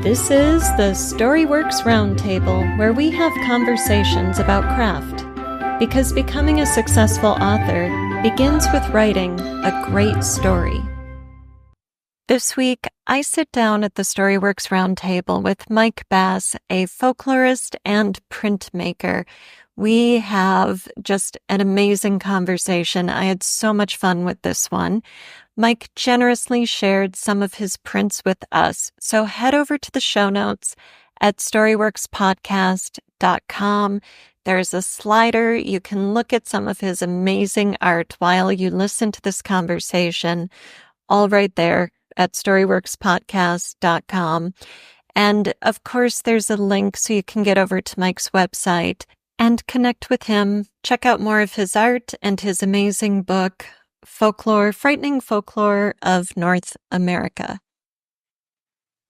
This is the Storyworks Roundtable, where we have conversations about craft. Because becoming a successful author begins with writing a great story. This week, I sit down at the Storyworks Roundtable with Mike Bass, a folklorist and printmaker. We have just an amazing conversation. I had so much fun with this one. Mike generously shared some of his prints with us, so head over to the show notes at storyworkspodcast.com. There's a slider. You can look at some of his amazing art while you listen to this conversation, all right there at storyworkspodcast.com. And of course, there's a link so you can get over to Mike's website and connect with him, check out more of his art and his amazing book, Folklore, Frightening Folklore of North America.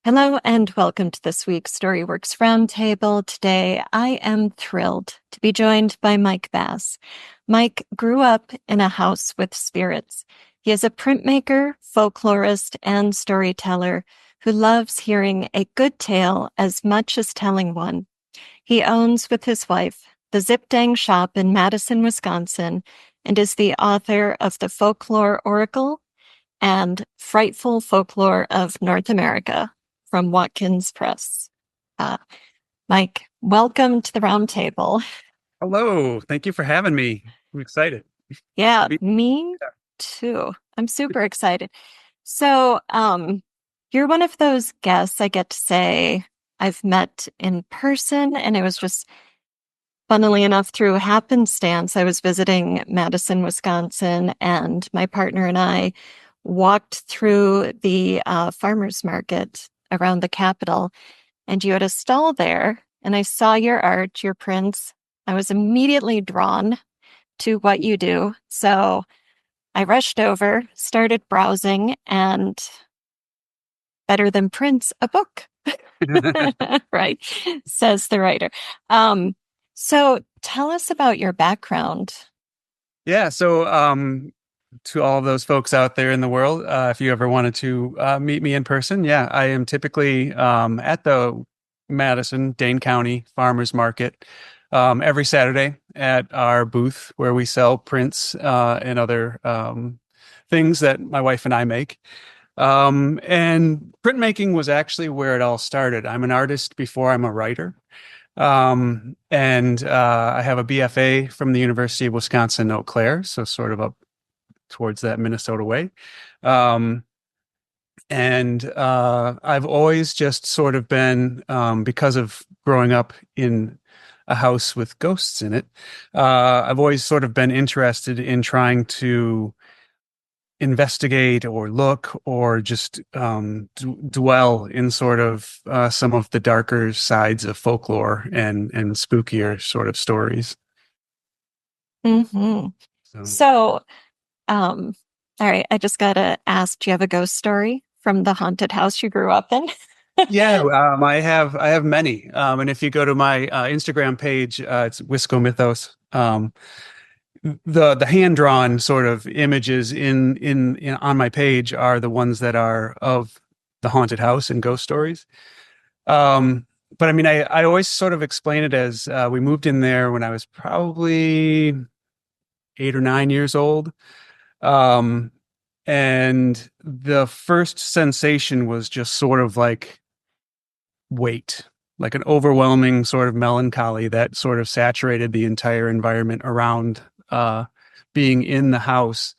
Hello and welcome to this week's Storyworks Roundtable. Today, I am thrilled to be joined by Mike Bass. Mike grew up in a house with spirits. He is a printmaker, folklorist, and storyteller who loves hearing a good tale as much as telling one. He owns with his wife the Zip Dang shop in Madison, Wisconsin, and is the author of the Folklore Oracle and Frightful Folklore of North America from Watkins Press. Mike, welcome to the roundtable. Hello. Thank you for having me. I'm excited. Yeah, me too. I'm super excited. So, you're one of those guests I get to say I've met in person, and it was just, funnily enough, through happenstance, I was visiting Madison, Wisconsin, and my partner and I walked through the farmers market around the Capitol, and you had a stall there, and I saw your art, your prints. I was immediately drawn to what you do, so I rushed over, started browsing, and better than prints, a book. Right, says the writer. So tell us about your background. Yeah. So to all of those folks out there in the world, if you ever wanted to meet me in person, yeah, I am typically at the Madison, Dane County Farmers Market every Saturday at our booth where we sell prints and other things that my wife and I make. And printmaking was actually where it all started. I'm an artist before I'm a writer. And I have a BFA from the University of Wisconsin, Eau Claire, so sort of up towards that Minnesota way. And I've always just sort of been, because of growing up in a house with ghosts in it, I've always sort of been interested in trying to investigate or look or just dwell in sort of some of the darker sides of folklore and spookier sort of stories. Mm-hmm. So, all right, I just gotta ask, do you have a ghost story from the haunted house you grew up in? Yeah, I have many. And if you go to my Instagram page, it's Wisco Mythos. The hand-drawn sort of images in on my page are the ones that are of the haunted house and ghost stories. But I mean, I always sort of explain it as we moved in there when I was probably 8 or 9 years old. And the first sensation was just sort of like weight, like an overwhelming sort of melancholy that sort of saturated the entire environment around being in the house.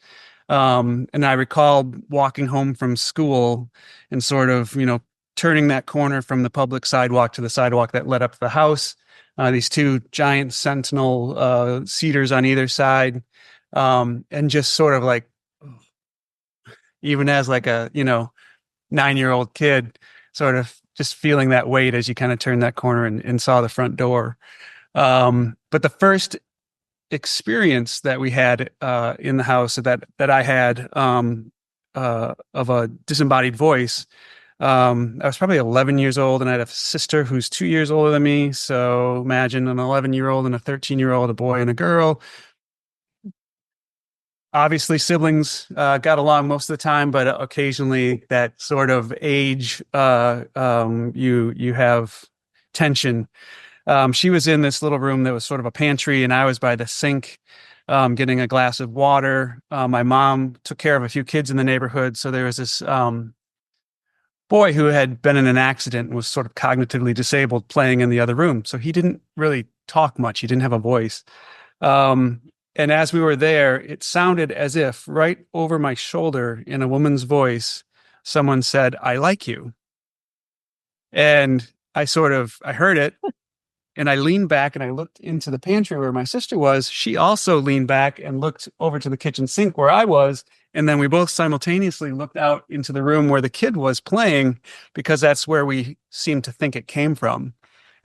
And I recall walking home from school and sort of, turning that corner from the public sidewalk to the sidewalk that led up to the house. These two giant sentinel cedars on either side. And just sort of like, even as like a, 9-year-old kid, sort of just feeling that weight as you kind of turned that corner and saw the front door. But the first experience that we had in the house that I had of a disembodied voice, I was probably 11 years old, and I had a sister who's 2 years older than me. So imagine an 11-year-old and a 13-year-old, a boy and a girl. obviously siblings got along most of the time, but occasionally that sort of age, you have tension. She was in this little room that was sort of a pantry, and I was by the sink, getting a glass of water. My mom took care of a few kids in the neighborhood, so there was this boy who had been in an accident and was sort of cognitively disabled playing in the other room. So he didn't really talk much. He didn't have a voice. Um, and as we were there, it sounded as if right over my shoulder in a woman's voice, someone said, "I like you." And I heard it and I leaned back and I looked into the pantry where my sister was. She also leaned back and looked over to the kitchen sink where I was. And then we both simultaneously looked out into the room where the kid was playing because that's where we seemed to think it came from.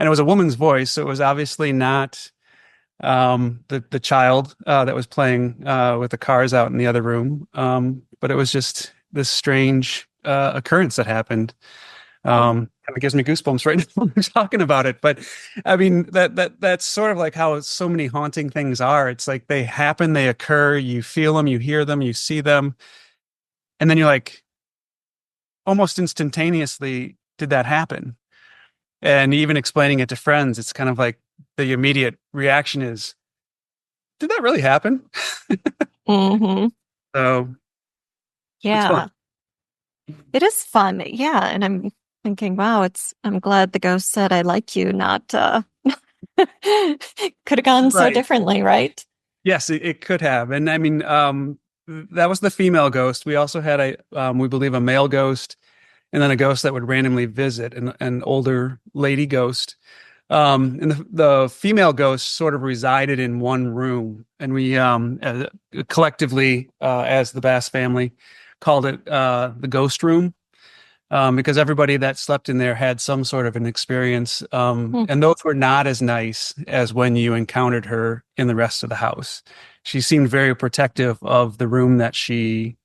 And it was a woman's voice. So it was obviously not the child that was playing with the cars out in the other room. But it was just this strange occurrence that happened. Kind of gives me goosebumps right now when I'm talking about it. But I mean, that's sort of like how so many haunting things are. It's like they happen, they occur, you feel them, you hear them, you see them, and then you're like, almost instantaneously, did that happen? And even explaining it to friends, it's kind of like the immediate reaction is, did that really happen? Mm-hmm. So it's Yeah, fun. it is fun. Yeah, and I'm thinking, wow, I'm glad the ghost said I like you, not could have gone so Right. differently, right? Yes, it could have. And I mean, that was the female ghost. We also had we believe a male ghost, and then a ghost that would randomly visit an older lady ghost. And the female ghost sort of resided in one room, and we collectively, as the Bass family, called it the ghost room, because everybody that slept in there had some sort of an experience, Hmm. and those were not as nice as when you encountered her in the rest of the house. She seemed very protective of the room that she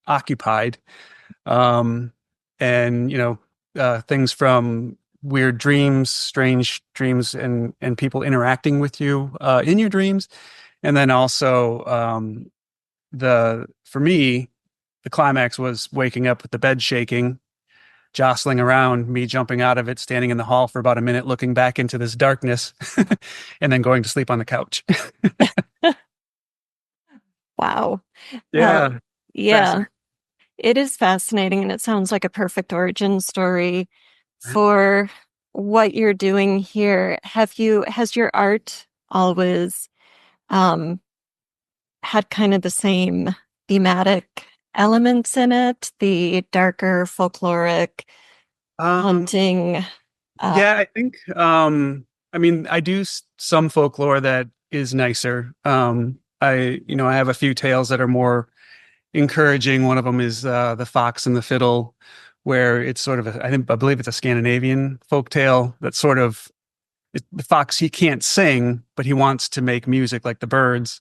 occupied, um, and things from weird dreams, strange dreams, and people interacting with you in your dreams, and then also the for me the climax was waking up with the bed shaking, jostling around, me jumping out of it, standing in the hall for about a minute, looking back into this darkness, and then going to sleep on the couch. Wow. Well, Yeah, yeah, fascinating. it is fascinating, and it sounds like a perfect origin story for what you're doing here. Has your art always um had kind of the same thematic elements in it, the darker folkloric Um, haunting? Uh, yeah, I think. I mean, I do some folklore that is nicer. I have a few tales that are more encouraging. One of them is the Fox and the Fiddle, where it's sort of I believe it's a Scandinavian folk tale that sort of the fox, he can't sing, but he wants to make music like the birds,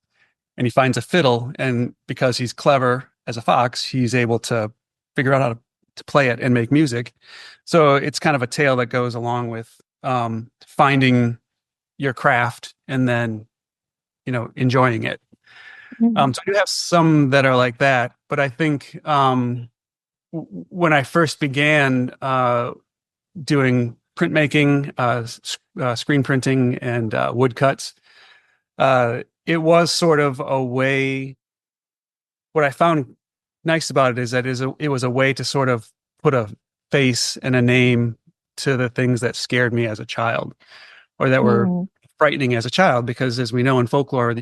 and he finds a fiddle, and because he's clever as a fox, he's able to figure out how to play it and make music. So it's kind of a tale that goes along with finding your craft and then enjoying it. Mhm. So I do have some that are like that, but I think when I first began doing printmaking, screen printing, and woodcuts, it was sort of a way. What I found nice about it is that it was a way to sort of put a face and a name to the things that scared me as a child or that were Mm, frightening as a child. Because as we know in folklore,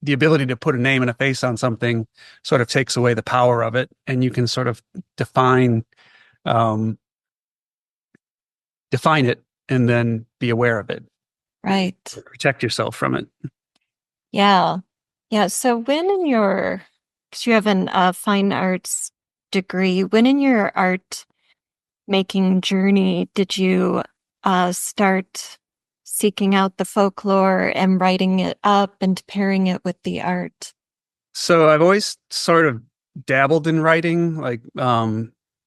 the ability to put a name and a face on something sort of takes away the power of it, and you can sort of define um, define it and then be aware of it, right. protect yourself from it. Yeah. Yeah. So because you have an fine arts degree, when in your art making journey did you start seeking out the folklore and writing it up and pairing it with the art? So I've always sort of dabbled in writing, like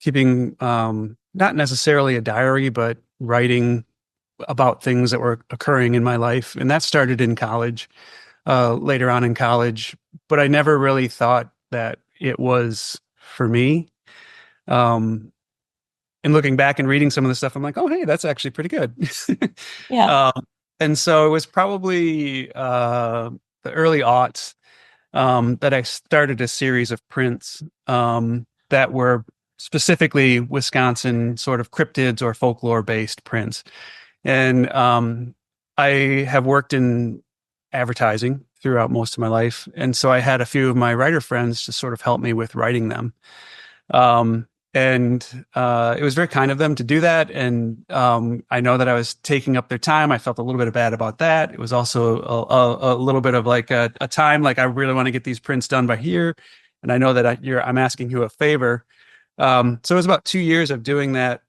keeping not necessarily a diary, but writing about things that were occurring in my life. And that started in college. Later on in college, but I never really thought that it was for me. Um, and looking back and reading some of the stuff, I'm like, oh, hey, that's actually pretty good. Yeah. um, and so it was probably the early aughts that I started a series of prints that were specifically Wisconsin sort of cryptids or folklore based prints. And I have worked in advertising throughout most of my life. And so I had a few of my writer friends to sort of help me with writing them. Um, and it was very kind of them to do that. And I know that I was taking up their time. I felt a little bit bad about that. It was also a little bit of like a time, like I really want to get these prints done by here. And I know that I'm asking you a favor. So it was about 2 years of doing that,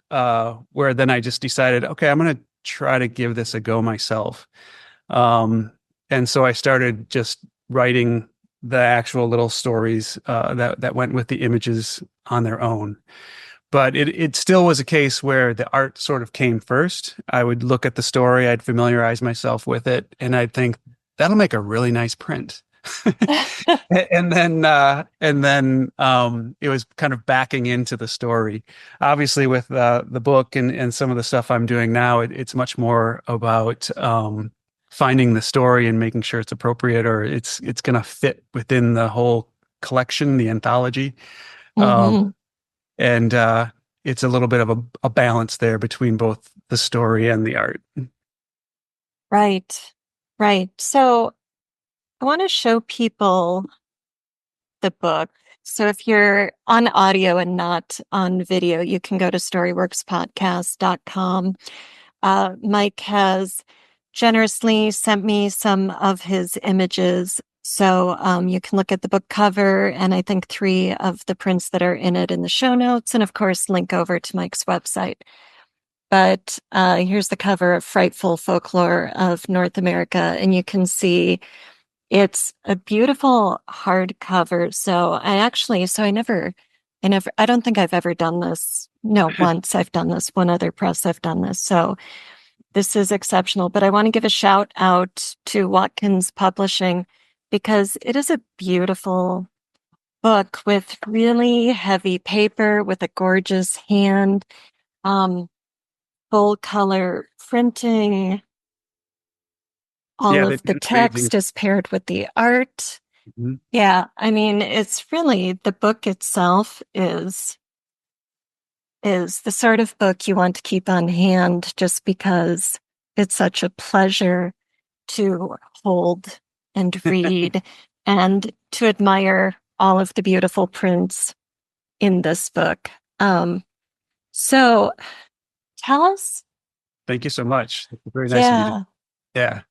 where then I just decided, okay, I'm going to try to give this a go myself. And so I started just writing the actual little stories that went with the images on their own. But it still was a case where the art sort of came first. I would look at the story, I'd familiarize myself with it, and I'd think that'll make a really nice print. And then it was kind of backing into the story. Obviously, with the book and some of the stuff I'm doing now, it's much more about finding the story and making sure it's appropriate or it's going to fit within the whole collection, the anthology. Um, Hmm. and it's a little bit of a balance there between both the story and the art. Right. Right. So I want to show people the book. So if you're on audio and not on video, you can go to storyworkspodcast.com. Mike has generously sent me some of his images. So you can look at the book cover and I think 3 of the prints that are in it in the show notes. And of course, link over to Mike's website. But here's the cover of Frightful Folklore of North America. And you can see it's a beautiful hardcover. So I don't think I've ever done this. No, once I've done this, one other press I've done this. So this is exceptional. But I want to give a shout out to Watkins Publishing because it is a beautiful book with really heavy paper with a gorgeous hand, full color printing. All Yeah, they of the did an amazing. text is paired with the art. Mhm. Yeah, I mean, it's really the book itself is the sort of book you want to keep on hand just because it's such a pleasure to hold and read and to admire all of the beautiful prints in this book. So tell us, Thank you so much. It's very nice of you to. yeah. Yeah.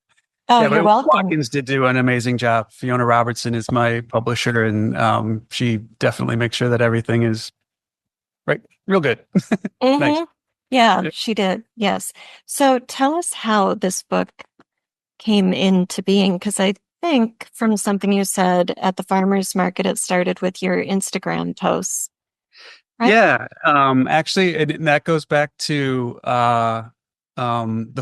Oh, Yeah, you're but welcome. Watkins did do an amazing job. Fiona Robertson is my publisher, and she definitely makes sure that everything is right, real good. Nice. Mm-hmm. Yeah, Yeah. she did. Yes. So tell us how this book came into being, because I think from something you said at the farmer's market, it started with your Instagram posts, right? Yeah, actually, and that goes back to the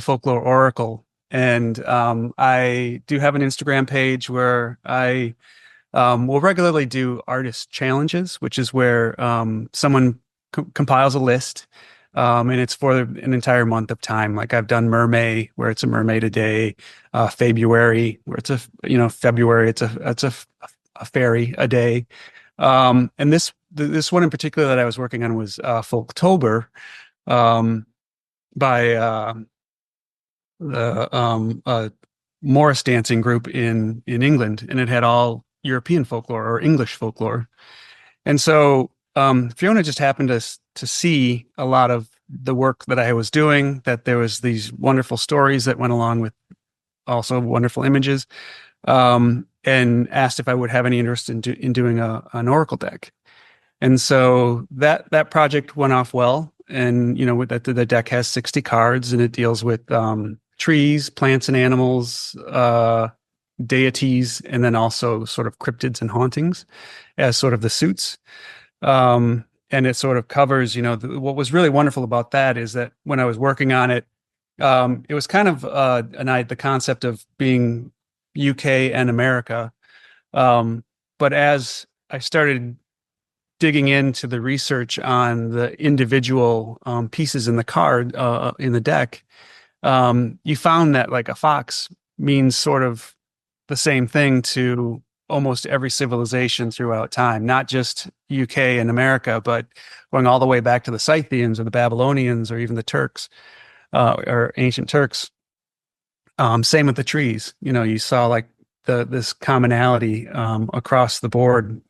Folklore Oracle, and I do have an Instagram page where I will regularly do artist challenges, which is where someone compiles a list, and it's for an entire month of time. Like I've done Mermaid, where it's a mermaid a day, February, where it's February, it's a fairy a day. And this one in particular that I was working on was Folktober, um, by the Morris dancing group in England, and it had all European folklore or English folklore. And so Fiona just happened to see a lot of the work that I was doing, that there was these wonderful stories that went along with also wonderful images, and asked if I would have any interest in doing an oracle deck. And so that project went off well. And with that, the deck has 60 cards, and it deals with trees, plants, and animals, deities, and then also sort of cryptids and hauntings as sort of the suits. And it sort of covers, what was really wonderful about that is that when I was working on it, it was kind of the concept of being UK and America. But as I started digging into the research on the individual pieces in the card in the deck, you found that like a fox means sort of the same thing to almost every civilization throughout time, not just UK and America, but going all the way back to the Scythians or the Babylonians or even the Turks or ancient Turks. Same with the trees. You saw like this commonality across the board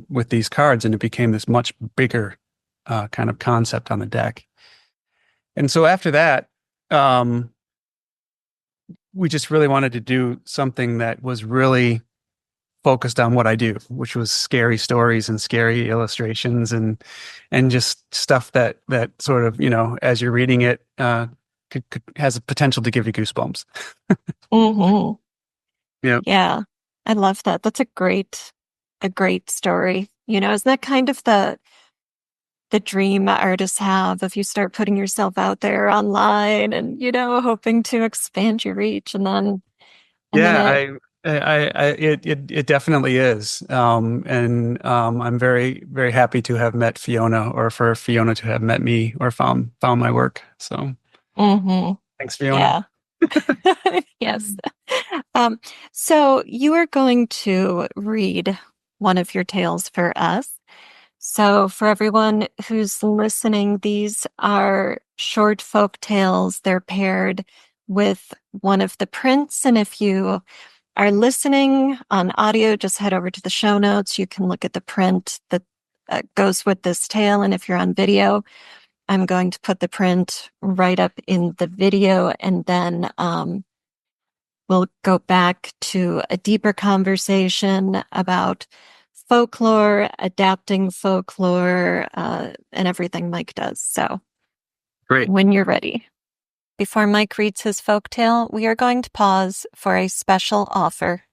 with these cards, and it became this much bigger kind of concept on the deck. And so after that, we just really wanted to do something that was really focused on what I do, which was scary stories and scary illustrations and just stuff that sort of, as you're reading it, has a potential to give you goosebumps. Mm-hmm. Yeah. Yeah. I love that. That's a great story. Isn't that kind of the dream artists have if you start putting yourself out there online and, hoping to expand your reach Yeah, it definitely is. I'm very, very happy to have met Fiona or for Fiona to have met me or found my work. So mm-hmm. thanks, Fiona. Yeah. Yes. So you are going to read one of your tales for us. So for everyone who's listening, these are short folk tales. They're paired with one of the prints. And if you are listening on audio, just head over to the show notes. You can look at the print that goes with this tale. And if you're on video, I'm going to put the print right up in the video, and then we'll go back to a deeper conversation about folklore, adapting folklore, and everything Mike does. So, Great. when you're ready. Before Mike reads his folktale, we are going to pause for a special offer.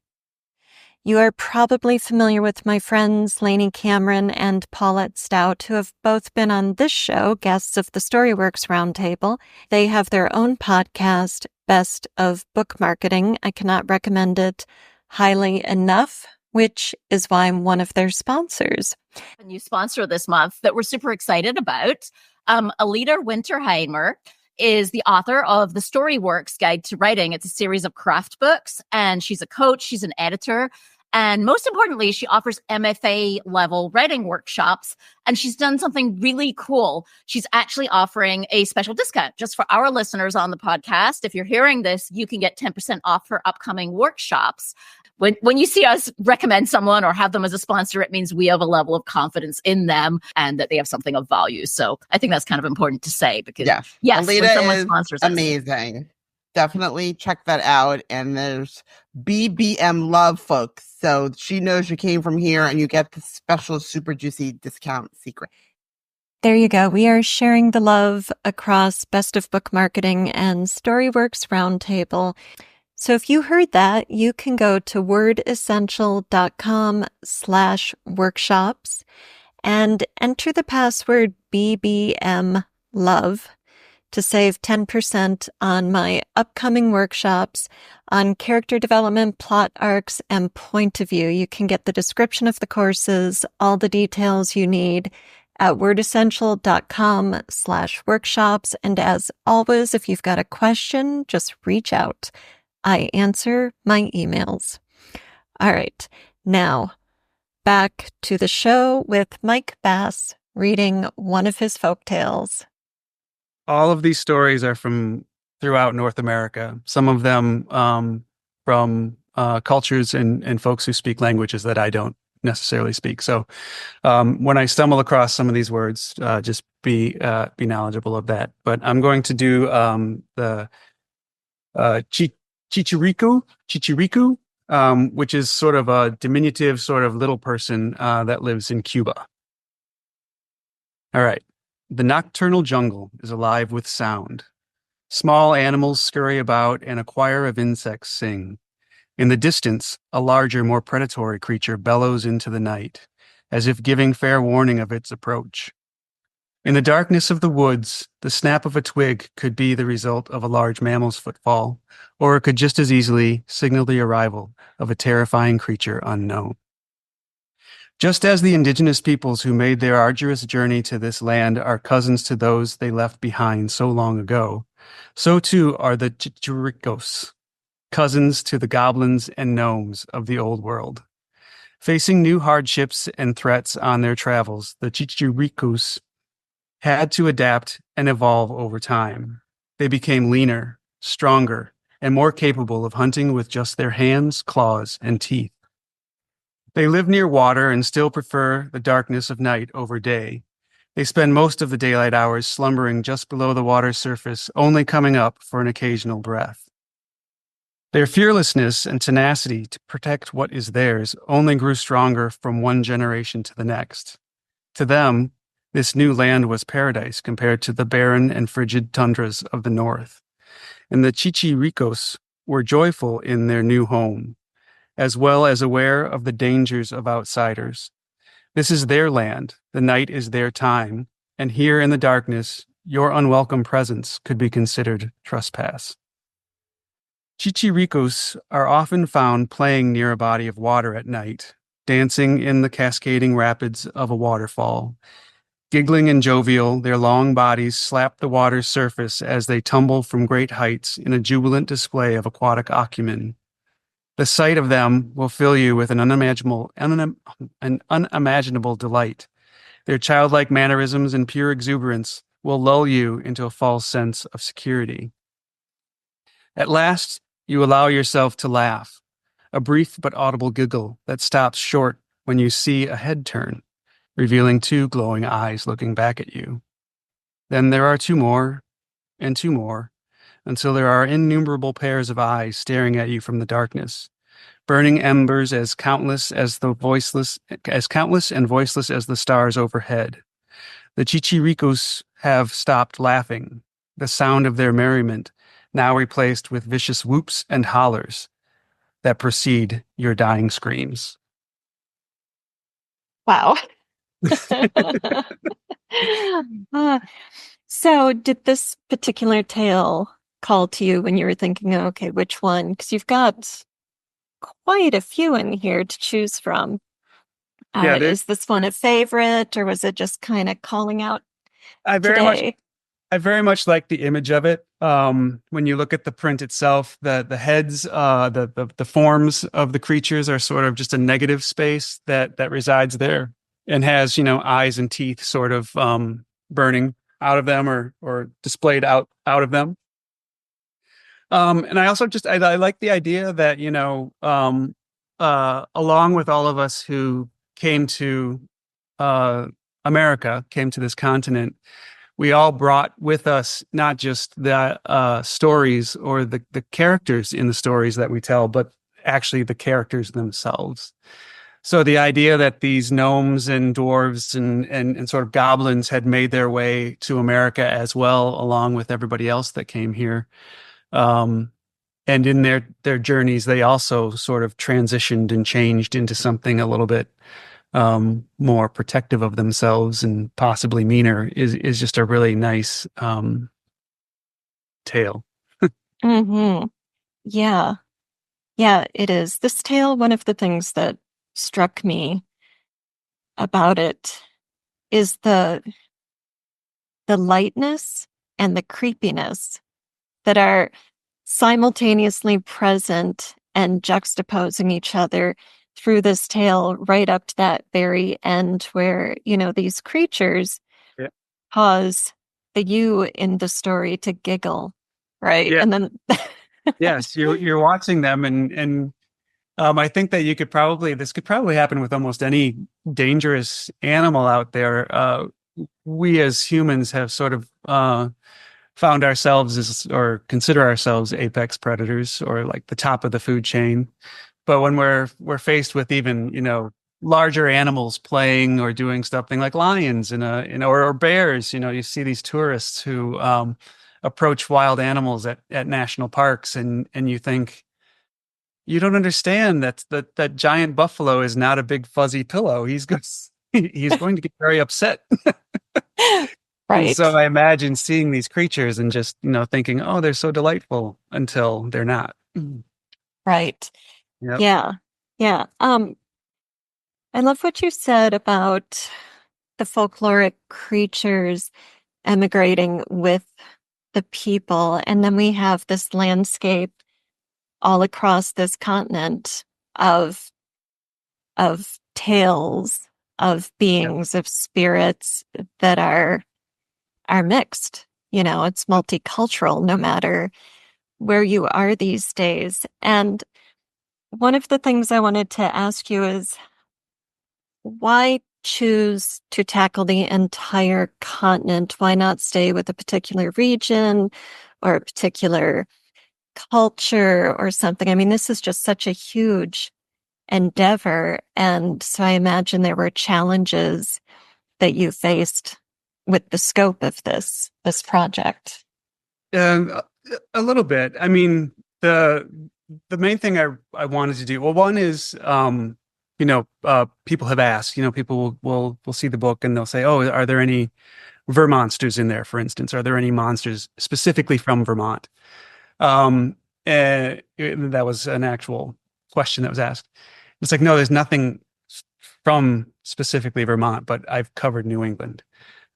You are probably familiar with my friends Lainey Cameron and Paulette Stout, who have both been on this show, guests of the Storyworks Roundtable. They have their own podcast, Best of Book Marketing. I cannot recommend it highly enough, which is why I'm one of their sponsors. A new sponsor this month that we're super excited about. Alida Winterheimer is the author of the Storyworks Guide to Writing. It's a series of craft books, and she's a coach, she's an editor, and most importantly, she offers MFA level writing workshops, and she's done something really cool. She's actually offering a special discount just for our listeners on the podcast. If you're hearing this, you can get 10% off her upcoming workshops. When you see us recommend someone or have them as a sponsor, it means we have a level of confidence in them and that they have something of value. So I think that's kind of important to say because yes, Alida when someone is sponsors us, amazing. Definitely check that out. And there's BBM Love, folks. So she knows you came from here and you get the special super juicy discount secret. There you go. We are sharing the love across Best of Book Marketing and Storyworks Roundtable. So if you heard that, you can go to wordessential.com/workshops and enter the password BBMLove to save 10% on my upcoming workshops on character development, plot arcs, and point of view. You can get the description of the courses, all the details you need at wordessential.com/workshops. And as always, if you've got a question, just reach out. I answer my emails. All right, now back to the show with Mike Bass reading one of his folktales. All of these stories are from throughout North America. Some of them from cultures and folks who speak languages that I don't necessarily speak. So when I stumble across some of these words, just be knowledgeable of that. But I'm going to do the Chichiriku, which is sort of a diminutive sort of little person that lives in Cuba. All right. The nocturnal jungle is alive with sound. Small animals scurry about and a choir of insects sing. In the distance, a larger, more predatory creature bellows into the night, as if giving fair warning of its approach. In the darkness of the woods, the snap of a twig could be the result of a large mammal's footfall, or it could just as easily signal the arrival of a terrifying creature unknown. Just as the indigenous peoples who made their arduous journey to this land are cousins to those they left behind so long ago, so too are the Chichiricos, cousins to the goblins and gnomes of the old world. Facing new hardships and threats on their travels, the Chichiricos had to adapt and evolve over time. They became leaner, stronger, and more capable of hunting with just their hands, claws, and teeth. They live near water and still prefer the darkness of night over day. They spend most of the daylight hours slumbering just below the water's surface, only coming up for an occasional breath. Their fearlessness and tenacity to protect what is theirs only grew stronger from one generation to the next. To them, this new land was paradise compared to the barren and frigid tundras of the north. And the Chichiricos were joyful in their new home, as well as aware of the dangers of outsiders. This is their land, the night is their time, and here in the darkness, your unwelcome presence could be considered trespass. Chichiricos are often found playing near a body of water at night, dancing in the cascading rapids of a waterfall. Giggling and jovial, their long bodies slap the water's surface as they tumble from great heights in a jubilant display of aquatic acumen. The sight of them will fill you with an unimaginable delight. Their childlike mannerisms and pure exuberance will lull you into a false sense of security. At last, you allow yourself to laugh, a brief but audible giggle that stops short when you see a head turn, revealing two glowing eyes looking back at you. Then there are two more, until there are innumerable pairs of eyes staring at you from the darkness, burning embers as countless and voiceless as the stars overhead. The Chichiricos have stopped laughing, the sound of their merriment now replaced with vicious whoops and hollers that precede your dying screams. Wow. So did this particular tale call to you when you were thinking, okay, which one? Because you've got quite a few in here to choose from. Is this one a favorite, or was it just kind of calling out today? I very much like the image of it. When you look at the print itself, the heads, the forms of the creatures are sort of just a negative space that resides there and has, eyes and teeth sort of burning out of them or displayed out of them. And I also I like the idea that, along with all of us who came to America, came to this continent, we all brought with us not just the stories or the characters in the stories that we tell, but actually the characters themselves. So the idea that these gnomes and dwarves and sort of goblins had made their way to America as well, along with everybody else that came here. And in their journeys, they also sort of transitioned and changed into something a little bit more protective of themselves and possibly meaner is just a really nice tale. Mm-hmm. Yeah. Yeah, it is. This tale, one of the things that struck me about it is the lightness and the creepiness that are simultaneously present and juxtaposing each other through this tale right up to that very end where, these creatures cause the you in the story to giggle, right? Yeah. And then yes, you're watching them and I think that this could probably happen with almost any dangerous animal out there. We as humans have sort of found ourselves or consider ourselves apex predators or like the top of the food chain. But when we're faced with even, larger animals playing or doing something like lions or bears, you see these tourists who approach wild animals at national parks and you think, you don't understand that giant buffalo is not a big fuzzy pillow. He's going to get very upset. And Right. so I imagine seeing these creatures and just, thinking, oh, they're so delightful until they're not. Right. Yep. Yeah. Yeah. I love what you said about the folkloric creatures emigrating with the people. And then we have this landscape all across this continent of tales of Yep. beings, of spirits that are mixed. It's multicultural no matter where you are these days. And one of the things I wanted to ask you is, why choose to tackle the entire continent? Why not stay with a particular region or a particular culture or something? I mean, this is just such a huge endeavor. And so I imagine there were challenges that you faced with the scope of this project. A a little bit. I mean, the main thing I wanted to do, well, one is, people have asked, people will see the book and they'll say, oh, are there any Vermonsters in there, for instance? Are there any monsters specifically from Vermont? And that was an actual question that was asked. It's like, no, there's nothing from specifically Vermont, but I've covered New England.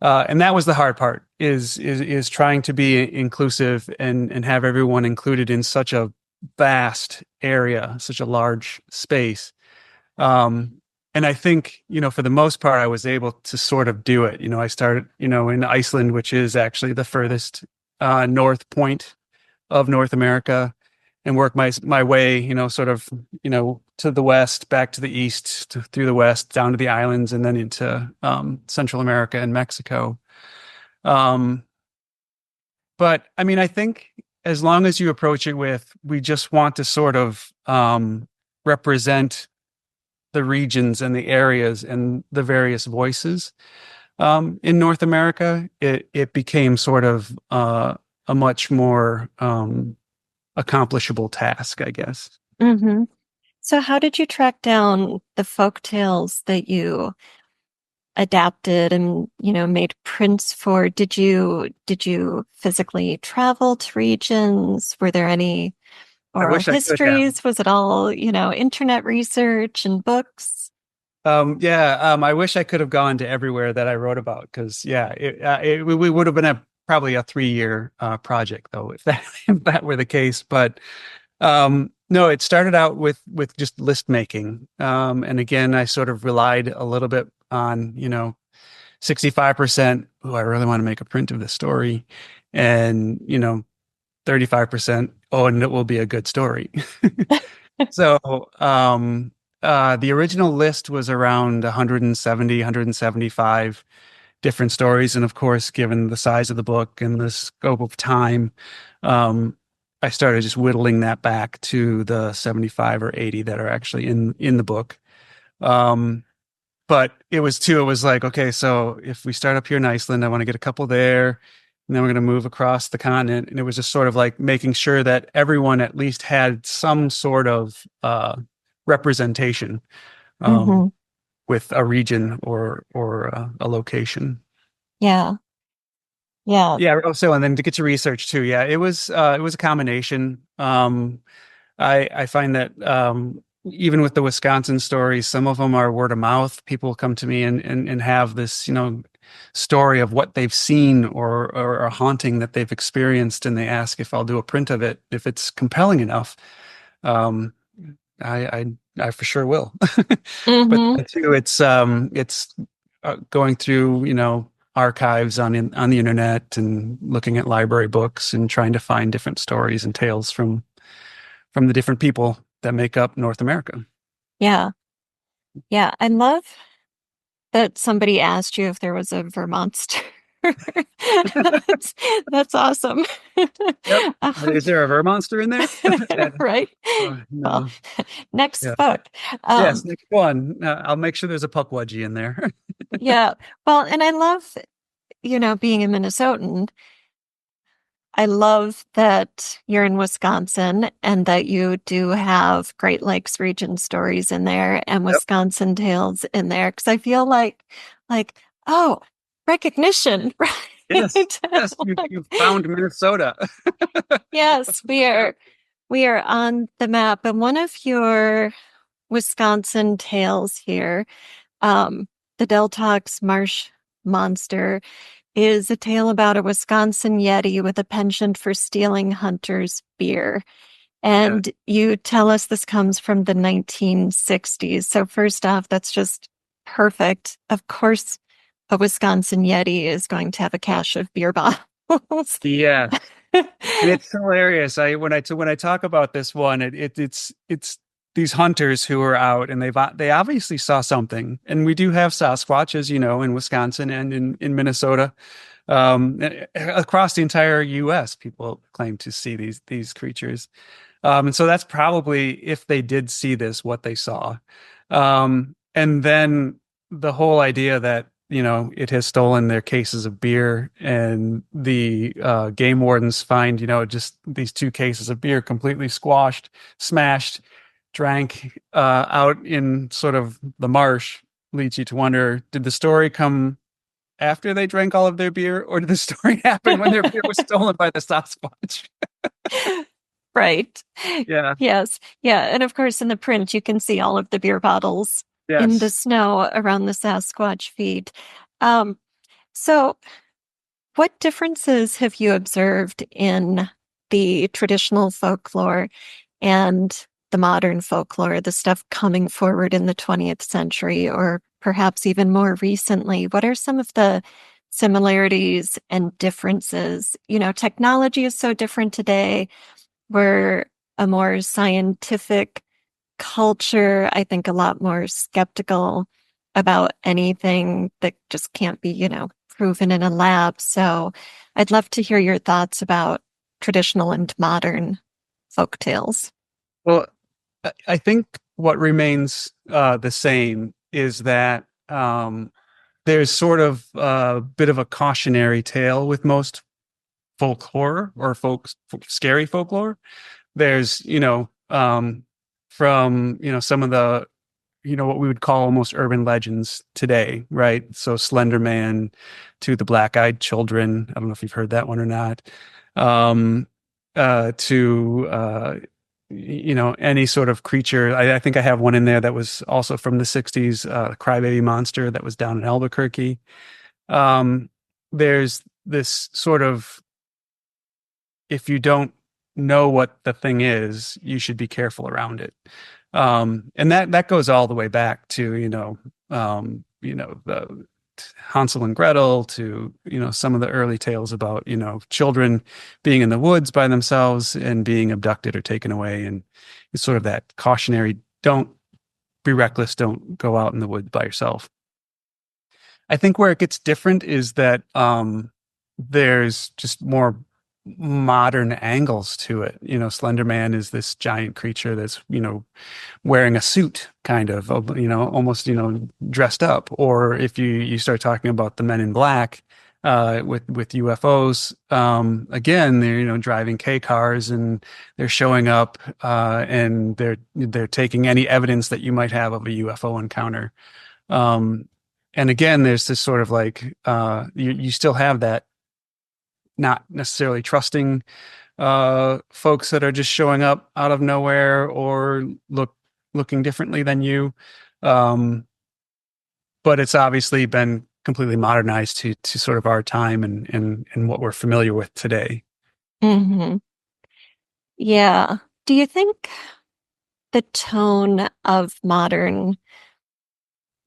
And that was the hard part, is trying to be inclusive and have everyone included in such a vast area, such a large space. And I think, for the most part, I was able to sort of do it. I started, in Iceland, which is actually the furthest north point of North America, and work my way, sort of, to the west, back to the east, through the west, down to the islands, and then into Central America and Mexico. But I mean, I think as long as you approach it with, we just want to sort of represent the regions and the areas and the various voices in North America, it became sort of a much more accomplishable task, I guess. Mm-hmm. So how did you track down the folk tales that you adapted and, made prints for? Did you physically travel to regions? Were there any I oral wish I could have. histories? Was it all, internet research and books? I wish I could have gone to everywhere that I wrote about, because we would have been probably a 3-year project, though, if that were the case. But no, it started out with just list making, and again, I sort of relied a little bit on 65%. Oh, I really want to make a print of this story, and 35%. Oh, and it will be a good story. So the original list was around 170, 175 different stories. And of course, given the size of the book and the scope of time, I started just whittling that back to the 75 or 80 that are actually in the book. But it was like, okay, so if we start up here in Iceland, I want to get a couple there, and then we're going to move across the continent. And it was just sort of like making sure that everyone at least had some sort of representation Mm-hmm. with a region or a location. Yeah. Yeah. Yeah. So, and then to get to research too. Yeah, it was a combination. I find that even with the Wisconsin stories, some of them are word of mouth. People come to me and have this, story of what they've seen or a haunting that they've experienced, and they ask if I'll do a print of it if it's compelling enough. I for sure will. Mm-hmm. But too, it's going through, archives on the internet and looking at library books and trying to find different stories and tales from the different people that make up North America. Yeah. Yeah. I love that somebody asked you if there was a Vermonster. That's awesome. Yep. Is there a Vermonster in there? Right. No. Well, next Yeah. book. Yes, next one. I'll make sure there's a puckwudgie in there. Yeah. Well, and I love, being a Minnesotan, I love that you're in Wisconsin and that you do have Great Lakes region stories in there and Yep. Wisconsin tales in there. Cause I feel like, oh, recognition, right? Yes, yes, you found Minnesota. Yes, we are on the map. And one of your Wisconsin tales here, the Deltox Marsh Monster, is a tale about a Wisconsin Yeti with a penchant for stealing hunters' beer. And you tell us this comes from the 1960s. So first off, that's just perfect. Of course, a Wisconsin Yeti is going to have a cache of beer bottles. Yeah. And it's hilarious. When I talk about this one, it's these hunters who are out and they obviously saw something. And we do have Sasquatch, as you know, in Wisconsin and in Minnesota. Across the entire US, people claim to see these creatures. And so that's probably, if they did see this, what they saw. And then the whole idea that, it has stolen their cases of beer, and the game wardens find, just these 2 cases of beer completely squashed, smashed, drank out in sort of the marsh, leads you to wonder, did the story come after they drank all of their beer, or did the story happen when their beer was stolen by the Sasquatch? Right. Yeah. Yes. Yeah. And of course, in the print, you can see all of the beer bottles in the snow around the Sasquatch feet. So what differences have you observed in the traditional folklore and the modern folklore, the stuff coming forward in the 20th century, or perhaps even more recently? What are some of the similarities and differences? Technology is so different today. We're a more scientific culture, I think a lot more skeptical about anything that just can't be, proven in a lab. So I'd love to hear your thoughts about traditional and modern folk tales. Well, I think what remains the same is that there's sort of a bit of a cautionary tale with most folk horror or scary folklore. There's, from, some of the, what we would call almost urban legends today, right? So Slender Man to the Black-Eyed Children. I don't know if you've heard that one or not. To any sort of creature. I think I have one in there that was also from the 60s, Crybaby Monster that was down in Albuquerque. There's this sort of, if you don't know what the thing is, you should be careful around it. And that goes all the way back to, the Hansel and Gretel, to, some of the early tales about, children being in the woods by themselves and being abducted or taken away. And it's sort of that cautionary, don't be reckless, don't go out in the woods by yourself. I think where it gets different is that there's just more modern angles to it. Slender Man is this giant creature that's, wearing a suit, kind of, almost, dressed up. Or if you start talking about the Men in Black, with UFOs, again, they're, driving K cars, and they're showing up, and they're taking any evidence that you might have of a UFO encounter. And again, there's this sort of like, you still have that, not necessarily trusting folks that are just showing up out of nowhere or looking differently than you. But it's obviously been completely modernized to sort of our time and what we're familiar with today. Mm-hmm. Yeah. Do you think the tone of modern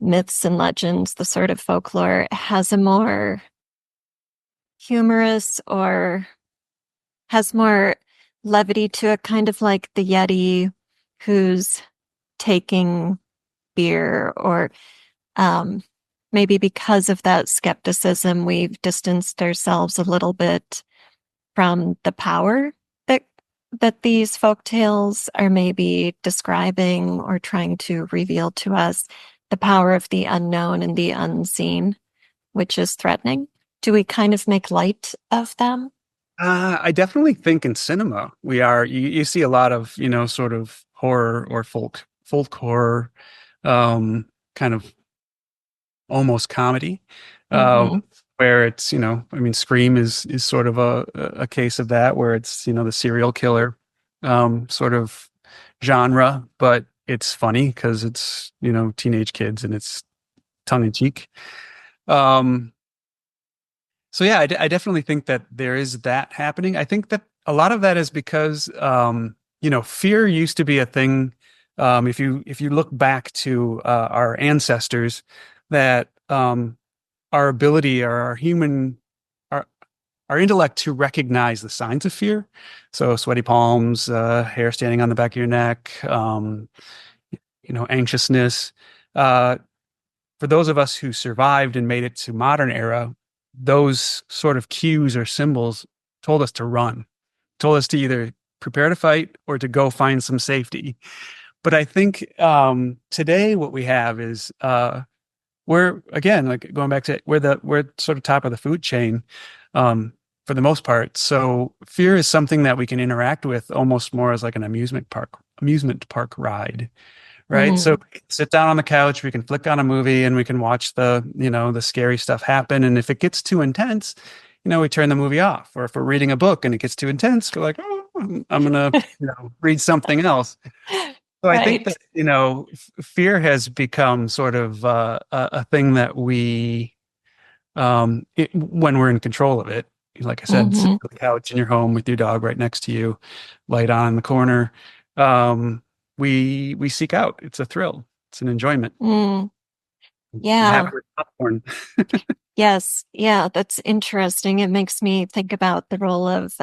myths and legends, the sort of folklore, has a more humorous or has more levity to it, kind of like the Yeti who's taking beer, or maybe because of that skepticism, we've distanced ourselves a little bit from the power that these folk tales are maybe describing or trying to reveal to us, the power of the unknown and the unseen, which is threatening. Do we kind of make light of them? I definitely think in cinema we are. You see a lot of, sort of horror or folk horror, kind of almost comedy. Mm-hmm. where it's, I mean, Scream is sort of a case of that, where it's, the serial killer sort of genre, but it's funny because it's, teenage kids and it's tongue in cheek. So yeah, I definitely think that there is that happening. I think that a lot of that is because fear used to be a thing. If you look back to our ancestors, that our ability or our our intellect to recognize the signs of fear, so sweaty palms, hair standing on the back of your neck, anxiousness. For those of us who survived and made it to modern era, those sort of cues or symbols told us to run, told us to either prepare to fight or to go find some safety. But I think today what we have is we're, again, like going back to we're sort of top of the food chain for the most part. So fear is something that we can interact with almost more as like an amusement park ride. Right. So we can sit down on the couch, we can flick on a movie and we can watch the scary stuff happen. And if it gets too intense, we turn the movie off. Or if we're reading a book and it gets too intense, we're like, oh, I'm going to, read something else. So I think Right. that, fear has become sort of a thing that we, when we're in control of it, like I said, sit on the couch in your home with your dog right next to you, light on in the corner. We seek out. It's a thrill. It's an enjoyment. Mm. You Yeah. have it with popcorn. Yes. Yeah. That's interesting. It makes me think about the role of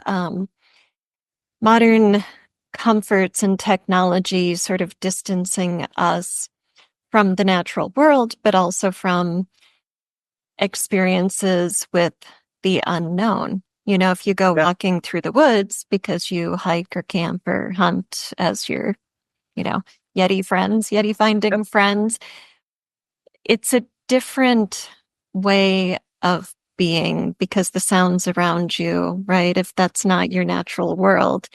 modern comforts and technology sort of distancing us from the natural world, but also from experiences with the unknown. If you go walking through the woods because you hike or camp or hunt as your, Yeti finding friends, it's a different way of being because the sounds around you, right? If that's not your natural world,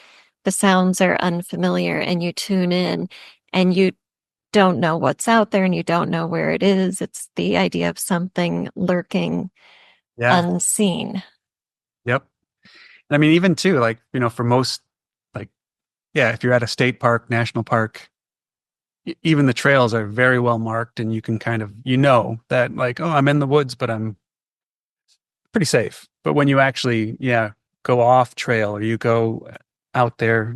the sounds are unfamiliar and you tune in and you don't know what's out there and you don't know where it is. It's the idea of something lurking unseen. Yep. I mean, even too, like, for most, like, yeah, if you're at a state park, national park, even the trails are very well marked and you can kind of, that like, oh, I'm in the woods, but I'm pretty safe. But when you actually, go off trail or you go out there,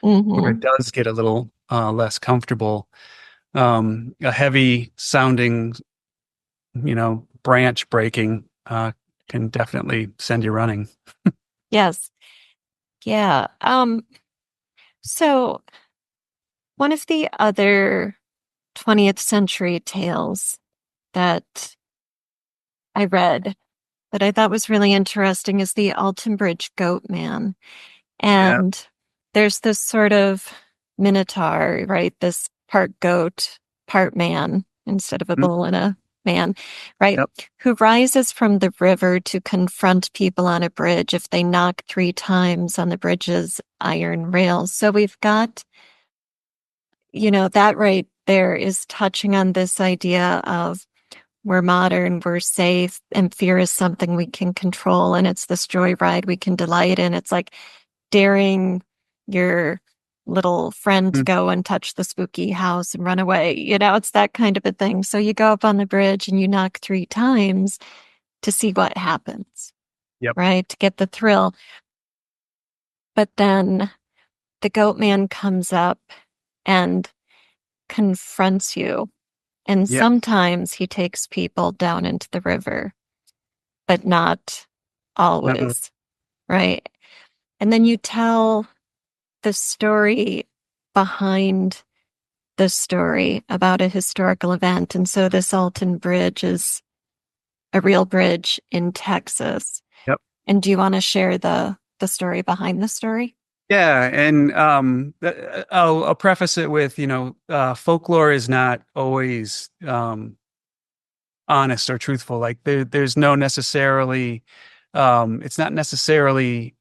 where it does get a little less comfortable, a heavy sounding, branch breaking can definitely send you running. Yes. Yeah. So one of the other 20th century tales that I read that I thought was really interesting is the Alton Bridge Goat Man. And there's this sort of minotaur, right? This part goat, part man, instead of a bull and a man, right? Yep. Who rises from the river to confront people on a bridge if they knock 3 times on the bridge's iron rails. So we've got, that right there is touching on this idea of we're modern, we're safe, and fear is something we can control. And it's this joyride we can delight in. It's like daring your little friend to go and touch the spooky house and run away. It's that kind of a thing. So you go up on the bridge and you knock 3 times to see what happens. Yep. Right? To get the thrill. But then the goat man comes up and confronts you. And sometimes he takes people down into the river, but not always. Right? And then you tell the story behind the story about a historical event. And so this Alton Bridge is a real bridge in Texas. Yep. And do you want to share the story behind the story? Yeah, and I'll preface it with, folklore is not always honest or truthful. Like there's no necessarily, it's not necessarily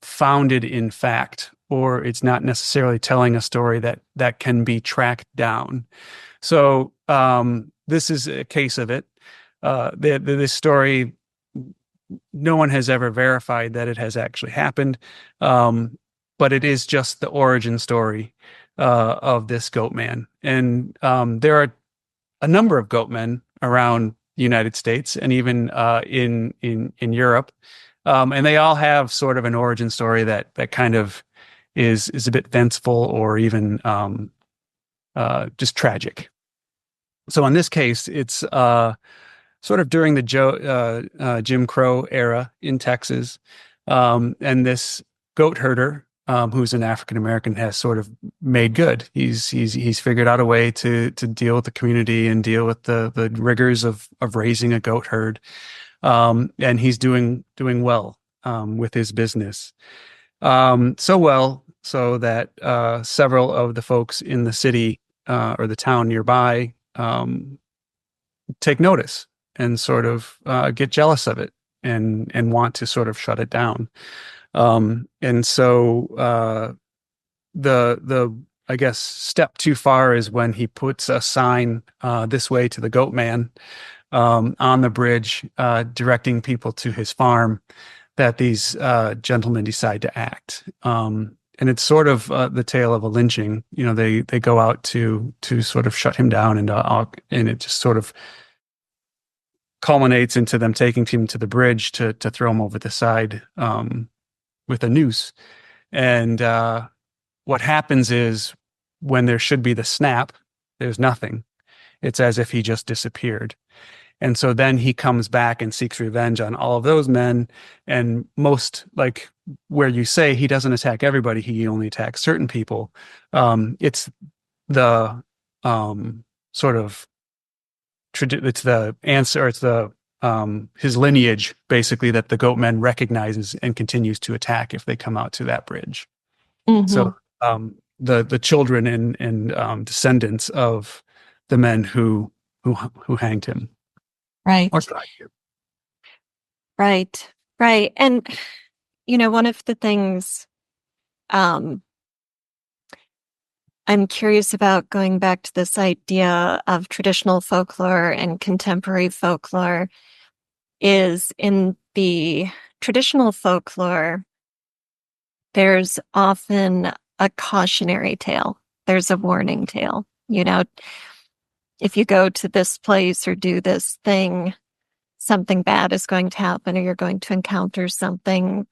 founded in fact, or it's not necessarily telling a story that can be tracked down. So this is a case of it. this story, no one has ever verified that it has actually happened, but it is just the origin story of this goat man. And there are a number of goat men around the United States and even in Europe, and they all have sort of an origin story that kind of is a bit fanciful or even just tragic. So in this case, it's sort of during the Jim Crow era in Texas, and this goat herder, who's an African American, has sort of made good. He's figured out a way to deal with the community and deal with the rigors of raising a goat herd, and he's doing well with his business, so well so that several of the folks in the city or the town nearby take notice and sort of get jealous of it and want to sort of shut it down. And so the I guess step too far is when he puts a sign this way to the goat man on the bridge, directing people to his farm, that these gentlemen decide to act. And it's sort of the tale of a lynching. You know, they go out to sort of shut him down, and it just sort of culminates into them taking him to the bridge to throw him over the side with a noose. And what happens is, when there should be the snap, there's nothing. It's as if he just disappeared. And so then he comes back and seeks revenge on all of those men. And most, like where you say he doesn't attack everybody, he only attacks certain people. It's the sort of it's the answer. It's the his lineage, basically, that the goat men recognizes and continues to attack if they come out to that bridge. Mm-hmm. So the children and descendants of the men who hanged him. Right. Or tried to. Right. Right. And, you know, one of the things I'm curious about, going back to this idea of traditional folklore and contemporary folklore, is in the traditional folklore, there's often a cautionary tale. There's a warning tale. You know, if you go to this place or do this thing, something bad is going to happen, or you're going to encounter something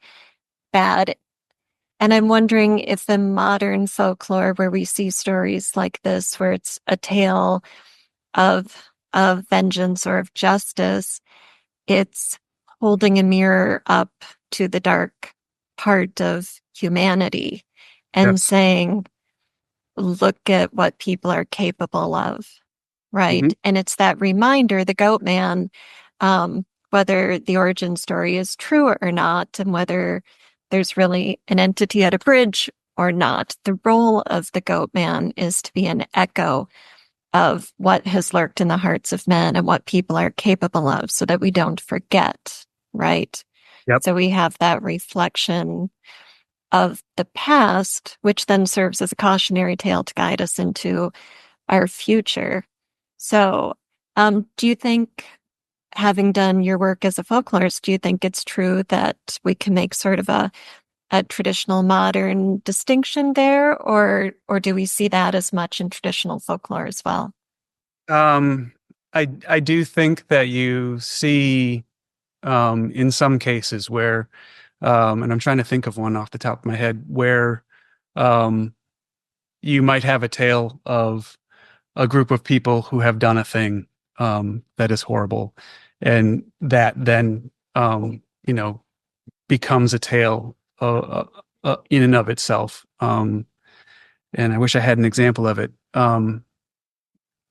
bad. And I'm wondering if the modern folklore, where we see stories like this, where it's a tale of vengeance or of justice, it's holding a mirror up to the dark part of humanity and saying, look at what people are capable of, right? Mm-hmm. And it's that reminder, the goat man, whether the origin story is true or not, and whether there's really an entity at a bridge or not, the role of the goat man is to be an echo of what has lurked in the hearts of men and what people are capable of, so that we don't forget, right? Yep. So we have that reflection of the past, which then serves as a cautionary tale to guide us into our future. So do you think, having done your work as a folklorist, do you think it's true that we can make sort of a traditional modern distinction there, or do we see that as much in traditional folklore as well? I do think that you see in some cases where, and I'm trying to think of one off the top of my head, where you might have a tale of a group of people who have done a thing that is horrible, and that then becomes a tale in and of itself. And I wish I had an example of it. I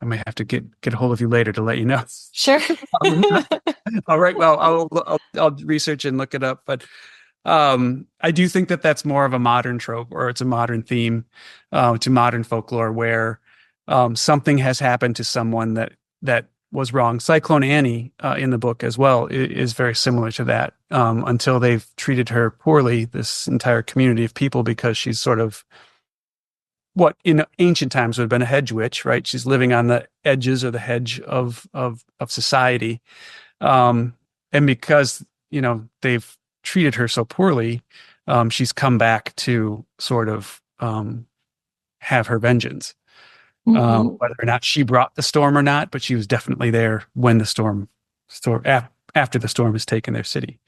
may have to get a hold of you later to let you know. Sure. All right. Well, I'll research and look it up. But I do think that that's more of a modern trope, or it's a modern theme to modern folklore, where something has happened to someone that was wrong. Cyclone Annie in the book as well is very similar to that, until they've treated her poorly, this entire community of people, because she's sort of what in ancient times would have been a hedge witch, right? She's living on the edges or the hedge of society. And because, they've treated her so poorly, she's come back to sort of have her vengeance. Whether or not she brought the storm or not, but she was definitely there when the after the storm has taken their city.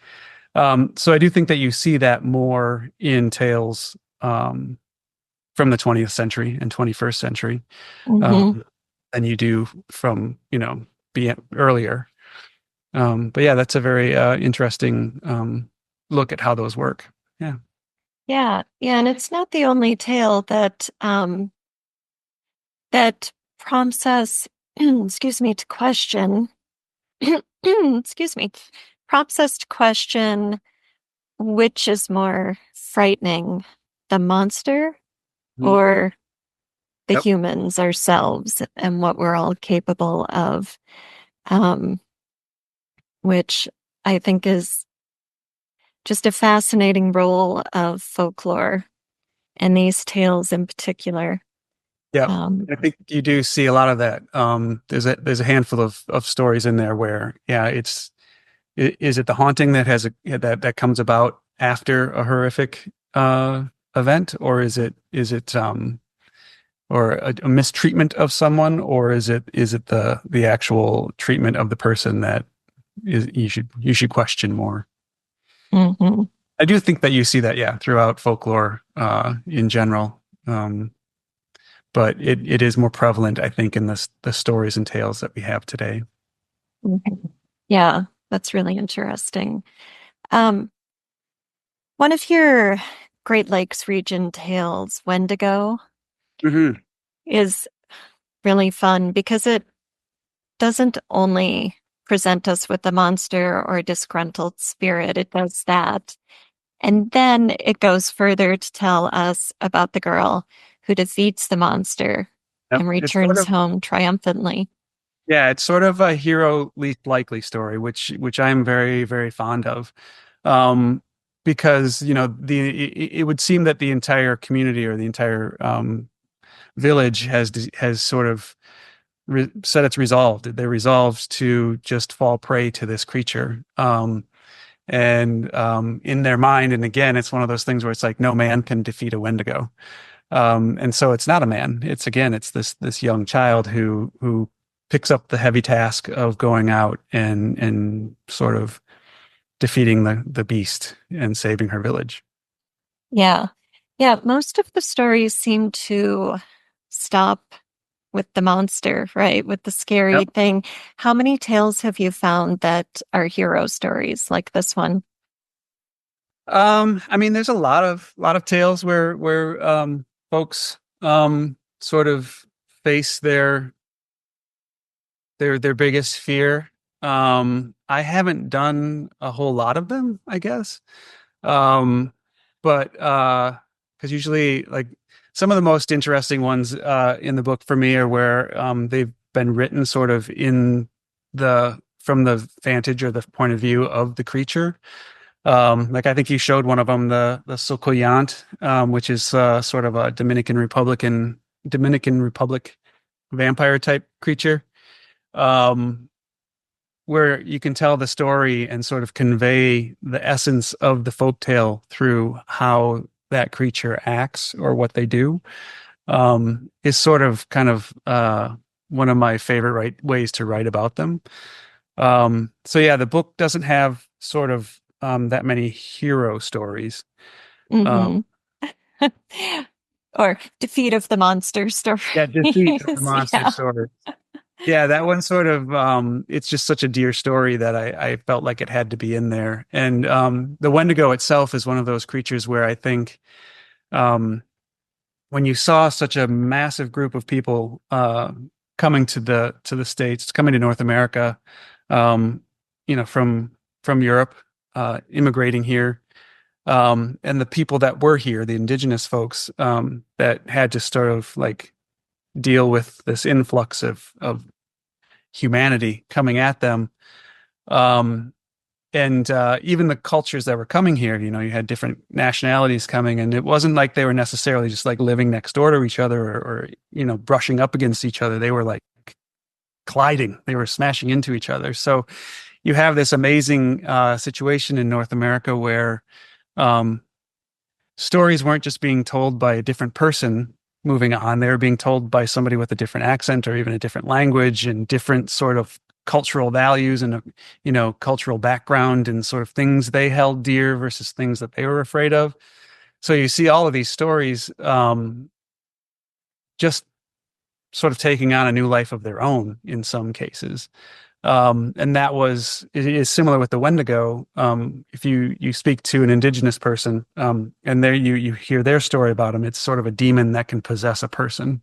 So I do think that you see that more in tales from the 20th century and 21st century than you do from, earlier. But yeah, that's a very interesting look at how those work. Yeah. Yeah. Yeah. And it's not the only tale that that prompts us, excuse me, to question, excuse me, prompts us to question which is more frightening, the monster or the humans ourselves and what we're all capable of, which I think is just a fascinating role of folklore and these tales in particular. Yeah, I think you do see a lot of that. There's a handful of stories in there where, is it the haunting that that comes about after a horrific event, or is it or a mistreatment of someone, or is it the actual treatment of the person that you should question more. I do think that you see that, throughout folklore in general. But it is more prevalent, I think, in the stories and tales that we have today. Yeah, that's really interesting. One of your Great Lakes region tales, Wendigo, is really fun because it doesn't only present us with a monster or a disgruntled spirit. It does that. And then it goes further to tell us about the girl who defeats the monster and returns home triumphantly. Yeah, it's sort of a hero least likely story, which I'm very, very fond of. Because, it would seem that the entire community or the entire village has sort of said it's resolved. They're resolved to just fall prey to this creature. And in their mind, and again, it's one of those things where it's like no man can defeat a Wendigo. And so it's not a man. It's this young child who picks up the heavy task of going out and sort of defeating the beast and saving her village. Yeah. Yeah. Most of the stories seem to stop with the monster, right? With the scary thing. How many tales have you found that are hero stories like this one? I mean, there's a lot of tales where folks sort of face their biggest fear. I haven't done a whole lot of them, I guess. But because usually, like, some of the most interesting ones in the book for me are where they've been written sort of from the vantage or the point of view of the creature. Like, I think you showed one of them, the Socoyant, which is sort of a Dominican Republic vampire type creature, where you can tell the story and sort of convey the essence of the folktale through how that creature acts or what they do, is sort of kind of one of my favorite ways to write about them. So yeah, the book doesn't have sort of that many hero stories. Or defeat of the monster story. Yeah, defeat of the monster story. Yeah, that one sort of it's just such a dear story that I felt like it had to be in there. And the Wendigo itself is one of those creatures where I think when you saw such a massive group of people coming to the States, coming to North America, from Europe, immigrating here, and the people that were here, the indigenous folks, that had to sort of like deal with this influx of humanity coming at them. even the cultures that were coming here, you had different nationalities coming, and it wasn't like they were necessarily just like living next door to each other or brushing up against each other. They were like colliding. They were smashing into each other. So you have this amazing situation in North America where stories weren't just being told by a different person moving on. They were being told by somebody with a different accent or even a different language and different sort of cultural values and cultural background and sort of things they held dear versus things that they were afraid of. So you see all of these stories just sort of taking on a new life of their own in some cases. And it is similar with the Wendigo. If you speak to an indigenous person, and there you hear their story about them, it's sort of a demon that can possess a person.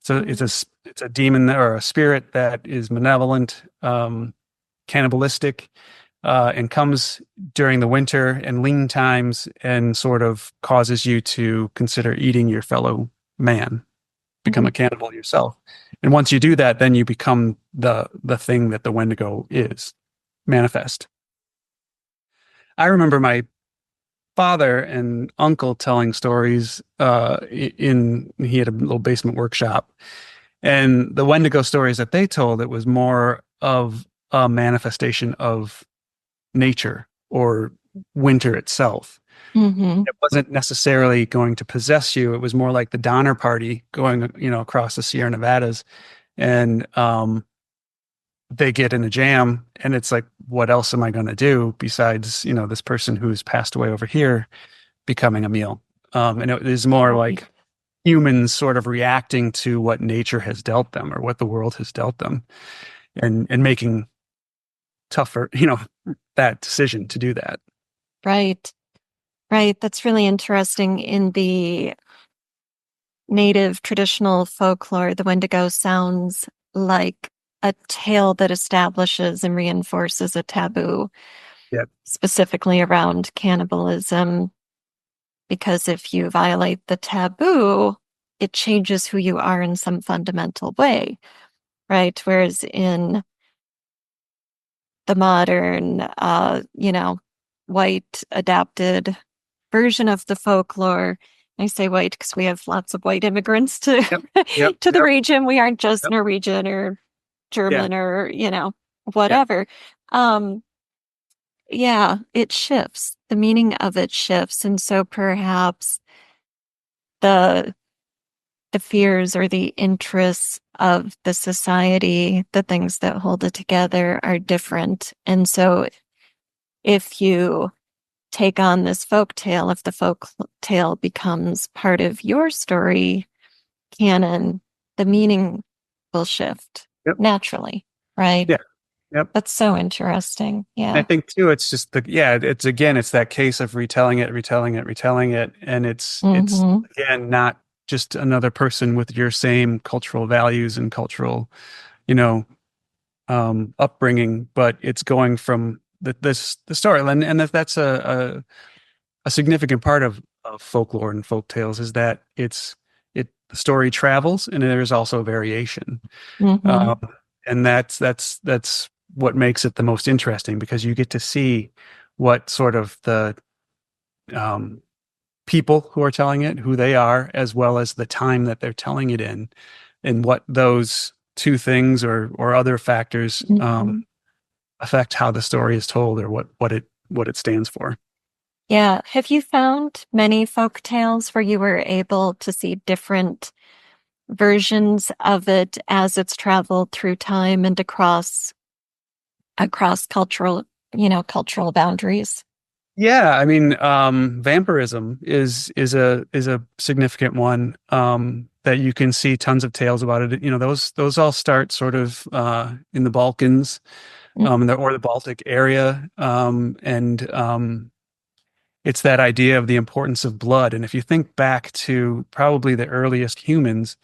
So it's a demon or a spirit that is malevolent, cannibalistic, and comes during the winter and lean times and sort of causes you to consider eating your fellow man, become a cannibal yourself. And once you do that, then you become the thing that the Wendigo is, manifest. I remember my father and uncle telling stories he had a little basement workshop, and the Wendigo stories that they told, it was more of a manifestation of nature or winter itself. It wasn't necessarily going to possess you. It was more like the Donner Party going, across the Sierra Nevadas, and they get in a jam, and it's like, what else am I going to do besides, this person who's passed away over here becoming a meal? And it is more like humans sort of reacting to what nature has dealt them or what the world has dealt them, and making tougher, that decision to do that. Right. Right. That's really interesting. In the native traditional folklore, the Wendigo sounds like a tale that establishes and reinforces a taboo, specifically around cannibalism. Because if you violate the taboo, it changes who you are in some fundamental way, right? Whereas in the modern, white adapted version of the folklore, I say white because we have lots of white immigrants to to the region. We aren't just Norwegian or German or whatever. It shifts. The meaning of it shifts, and so perhaps the fears or the interests of the society, the things that hold it together, are different. And so if you take on this folk tale, if the folk tale becomes part of your story canon, the meaning will shift naturally, right? Yep. That's so interesting. Yeah. I think too, it's just it's that case of retelling it. And it's again, not just another person with your same cultural values and cultural, upbringing, but it's going from the story. And that's a significant part of folklore and folk tales, is that the story travels and there's also variation. And that's what makes it the most interesting, because you get to see what sort of the people who are telling it, who they are, as well as the time that they're telling it in, and what those two things or other factors affect how the story is told, or what it stands for. Yeah. Have you found many folk tales where you were able to see different versions of it as it's traveled through time and across cultural boundaries? Yeah, I mean, vampirism is a significant one, that you can see tons of tales about it. Those all start sort of in the Balkans, or the Baltic area, and it's that idea of the importance of blood. And if you think back to probably the earliest humans,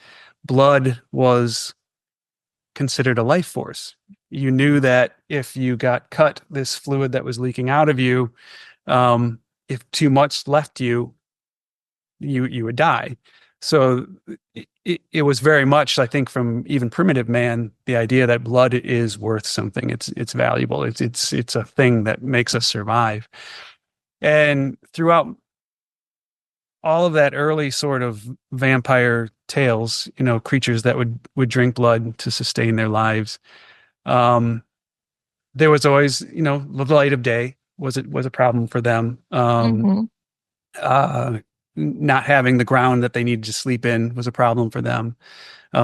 blood was considered a life force. You knew that if you got cut, this fluid that was leaking out of you, if too much left you would die. So it was very much, I think, from even primitive man, the idea that blood is worth something. It's valuable. It's a thing that makes us survive. And throughout all of that early sort of vampire tales, creatures that would drink blood to sustain their lives, there was always, the light of day was a problem for them. Mm-hmm. Not having the ground that they needed to sleep in was a problem for them.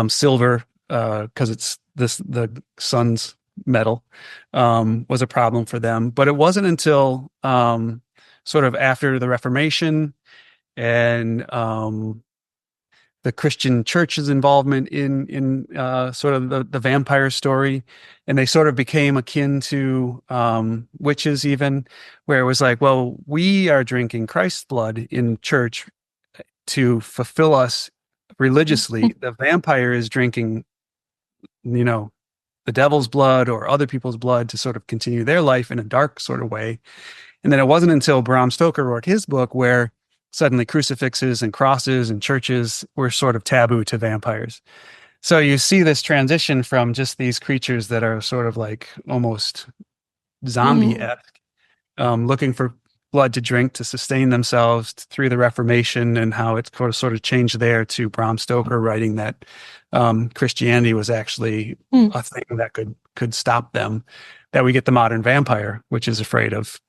Silver, because it's the sun's metal, was a problem for them. But it wasn't until sort of after the Reformation and the Christian church's involvement in sort of the vampire story, and they sort of became akin to witches, even, where it was like, well, we are drinking Christ's blood in church to fulfill us religiously. The vampire is drinking, the devil's blood or other people's blood to sort of continue their life in a dark sort of way. And then it wasn't until Bram Stoker wrote his book where suddenly crucifixes and crosses and churches were sort of taboo to vampires. So you see this transition from just these creatures that are sort of like almost zombie-esque, looking for blood to drink to sustain themselves through the Reformation, and how it sort of changed there, to Bram Stoker writing that Christianity was actually a thing that could stop them. That we get the modern vampire, which is afraid of,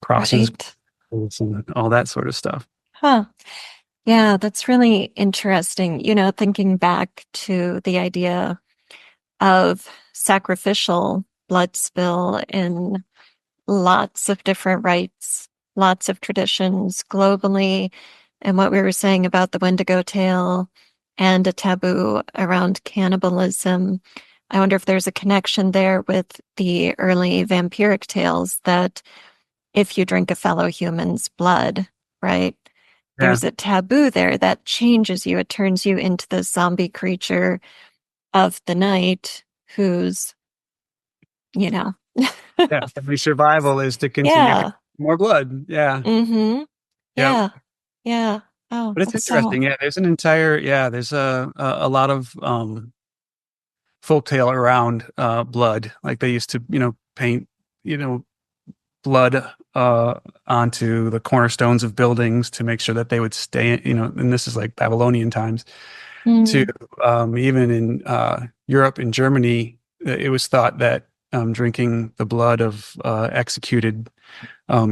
crosses. Right. And all that sort of stuff. Huh. Yeah, that's really interesting. Thinking back to the idea of sacrificial blood spill in lots of different rites, lots of traditions globally, and what we were saying about the Wendigo tale and a taboo around cannibalism. I wonder if there's a connection there with the early vampiric tales, that if you drink a fellow human's blood, right? Yeah. There's a taboo there that changes you. It turns you into the zombie creature of the night who's, Yeah, every survival is to continue yeah. more blood. Yeah. Mm-hmm. Yeah. Yeah. Oh, But it's that's interesting. Yeah, there's an entire, there's a lot of folktale around blood. Like they used to, paint, blood onto the cornerstones of buildings to make sure that they would stay, and this is like Babylonian times, to even in Europe and Germany, it was thought that drinking the blood of executed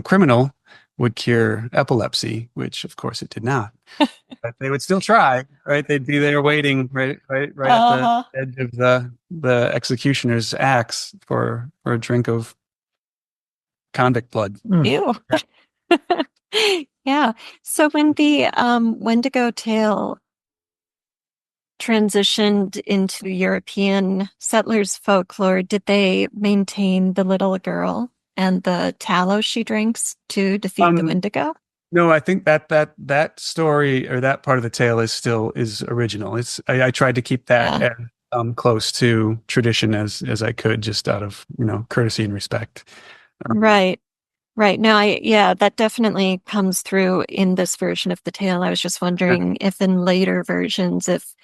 criminal would cure epilepsy, which of course it did not. But they would still try, right? They'd be there waiting right at the edge of the executioner's axe for a drink of convict blood. Ew. Yeah. So when the Wendigo tale transitioned into European settlers' folklore, did they maintain the little girl and the tallow she drinks to defeat the Wendigo? No, I think that story, or that part of the tale, is original. I tried to keep that close to tradition as I could, just out of courtesy and respect. Right. No, that definitely comes through in this version of the tale. I was just wondering if in later versions, if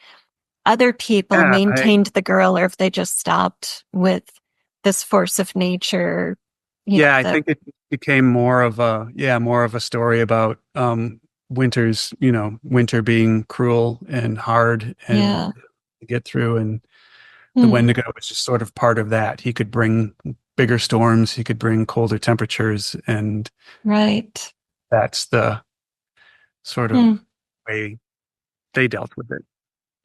other people maintained the girl, or if they just stopped with this force of nature. I think it became more of a story about winter being cruel and hard and to get through, and the Wendigo was just sort of part of that. He could bring bigger storms, he could bring colder temperatures, and that's the sort of way they dealt with it.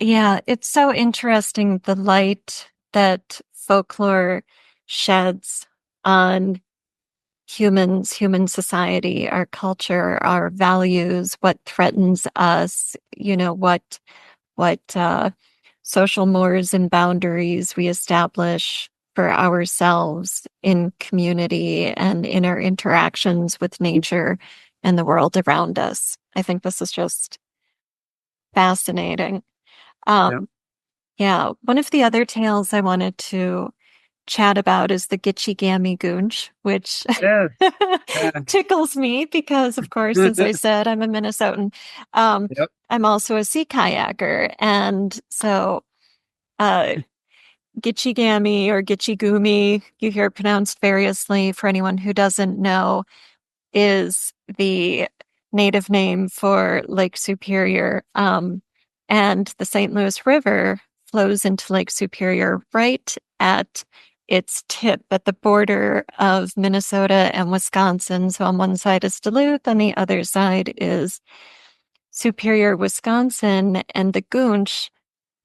Yeah, it's so interesting, the light that folklore sheds on humans, human society, our culture, our values, what threatens us, what social mores and boundaries we establish for ourselves in community and in our interactions with nature and the world around us. I think this is just fascinating. One of the other tales I wanted to chat about is the Gitchy Gammy Goonch, which Yeah. Yeah. tickles me because, of course, as I said, I'm a Minnesotan. Yep. I'm also a sea kayaker. And so Gitchy Gammy or Gitchy Goomy, you hear it pronounced variously for anyone who doesn't know, is the native name for Lake Superior. And the St. Louis River flows into Lake Superior right at its tip at the border of Minnesota and Wisconsin. So on one side is Duluth, on the other side is Superior, Wisconsin. And the goonch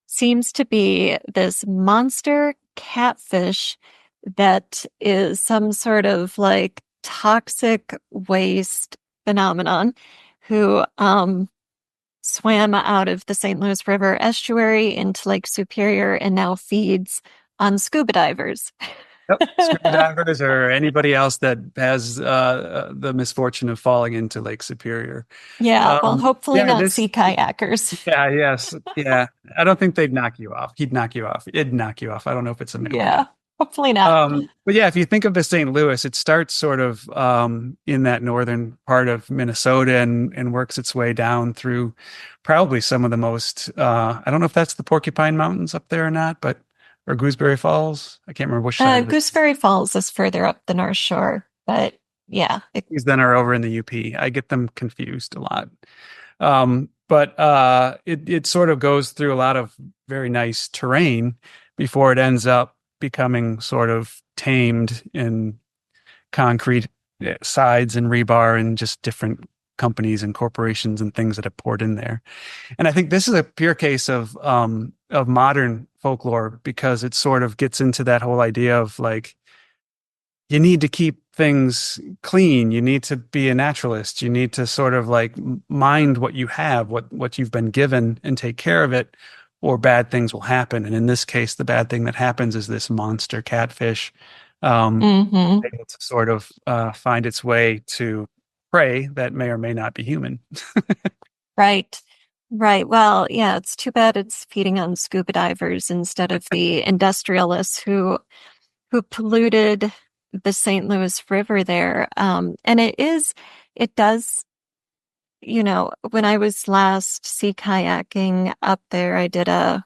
seems to be this monster catfish that is some sort of like toxic waste phenomenon who swam out of the St. Louis River estuary into Lake Superior and now feeds on scuba divers. Yep. Scuba divers or anybody else that has the misfortune of falling into Lake Superior. Yeah, well, hopefully Yeah, not sea kayakers. yeah, yes, yeah. I don't think they'd knock you off. He'd knock you off. It'd knock you off. I don't know if it's a male. Yeah, hopefully not. But yeah, if you think of the St. Louis, it starts sort of in that northern part of Minnesota and works its way down through probably some of the most I don't know if that's the Porcupine Mountains up there or not, but or Gooseberry Falls. I can't remember which side of it. Gooseberry Falls is further up the North Shore, but yeah. These then are over in the UP. I get them confused a lot. But it sort of goes through a lot of very nice terrain before it ends up becoming sort of tamed in concrete sides and rebar and just different companies and corporations and things that have poured in there. And I think this is a pure case of modern folklore because it sort of gets into that whole idea of like you need to keep things clean. You need to be a naturalist. You need to sort of like mind what you have, what you've been given, and take care of it, or bad things will happen. And in this case, the bad thing that happens is this monster catfish able to sort of find its way to prey that may or may not be human. Right. Right. Well, yeah, it's too bad it's feeding on scuba divers instead of the industrialists who polluted the St. Louis River there. And it does, when I was last sea kayaking up there, I did an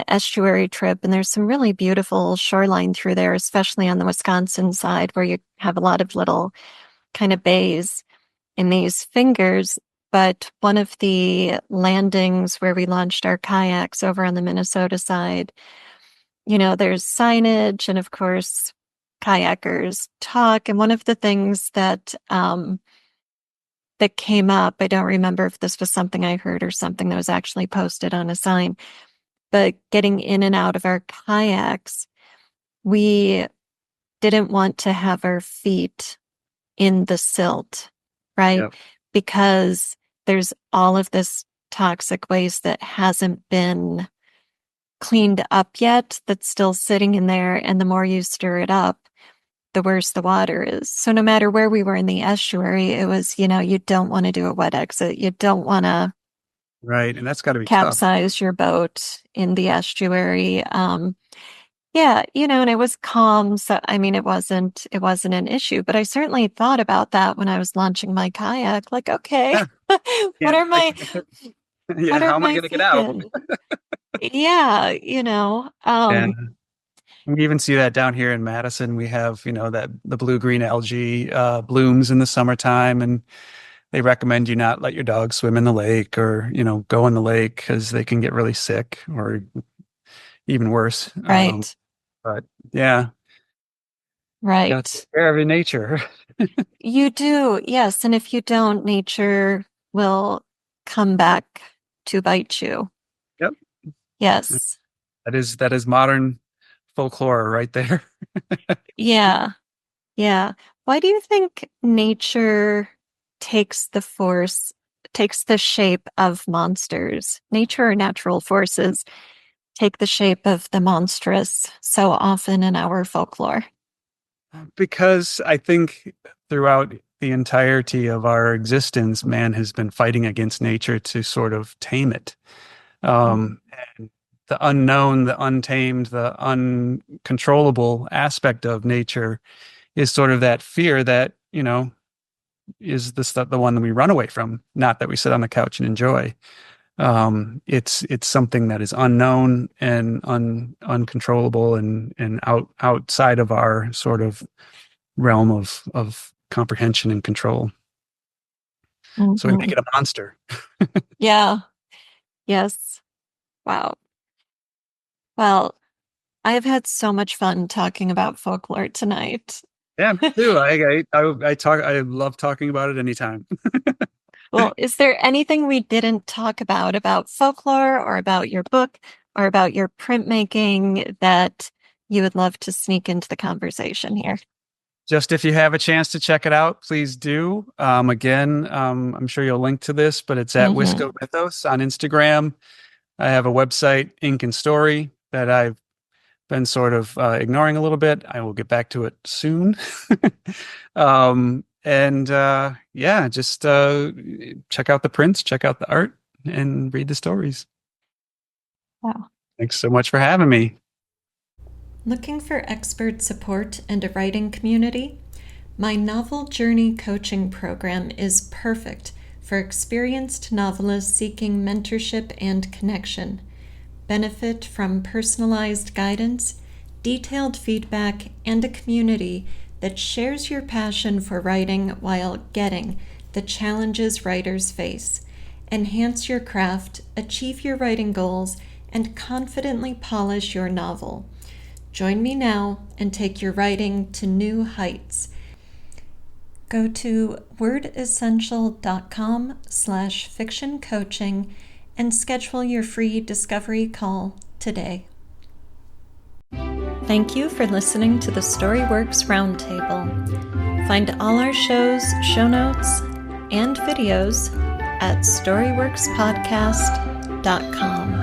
estuary trip, and there's some really beautiful shoreline through there, especially on the Wisconsin side where you have a lot of little kind of bays in these fingers. But one of the landings where we launched our kayaks over on the Minnesota side, there's signage and of course kayakers talk. And one of the things that came up, I don't remember if this was something I heard or something that was actually posted on a sign, but getting in and out of our kayaks, we didn't want to have our feet in the silt, right? Yep. Because there's all of this toxic waste that hasn't been cleaned up yet that's still sitting in there. And the more you stir it up, the worse the water is. So no matter where we were in the estuary, it was, you don't want to do a wet exit. You don't want to Right. And that's got to be capsize tough. your boat in the estuary. Yeah, and it was calm. So, I mean, it wasn't an issue, but I certainly thought about that when I was launching my kayak. Like, okay, Yeah. what are my, yeah, how am I going to get out? Yeah, Yeah. We even see that down here in Madison. We have, that the blue-green algae blooms in the summertime, and they recommend you not let your dog swim in the lake or, go in the lake because they can get really sick or even worse. Right. But yeah. Right. You gotta take care of nature. You do, yes. And if you don't, nature will come back to bite you. Yep. Yes. That is modern folklore right there. Yeah. Yeah. Why do you think nature takes the shape of monsters? Nature or natural forces take the shape of the monstrous so often in our folklore? Because I think throughout the entirety of our existence, man has been fighting against nature to sort of tame it. And unknown, the untamed, the uncontrollable aspect of nature is sort of that fear that, is the one that we run away from, not that we sit on the couch and enjoy. It's something that is unknown and uncontrollable and outside of our sort of realm of comprehension and control. So we make it a monster. Yeah. Yes. Wow. Well, I have had so much fun talking about folklore tonight. Yeah, me too. I love talking about it anytime. Well, is there anything we didn't talk about folklore or about your book or about your printmaking that you would love to sneak into the conversation here? Just if you have a chance to check it out, please do. Again, I'm sure you'll link to this, but it's at Wisco Mythos on Instagram. I have a website, Ink and Story, that I've been sort of ignoring a little bit. I will get back to it soon. Just check out the prints, check out the art, and read the stories. Wow. Thanks so much for having me. Looking for expert support and a writing community? My Novel Journey coaching program is perfect for experienced novelists seeking mentorship and connection. Benefit from personalized guidance, detailed feedback, and a community that shares your passion for writing while getting the challenges writers face. Enhance your craft, achieve your writing goals, and confidently polish your novel. Join me now and take your writing to new heights. Go to wordessential.com/fiction coaching and schedule your free discovery call today. Thank you for listening to the Storyworks Roundtable. Find all our shows, show notes, and videos at storyworkspodcast.com.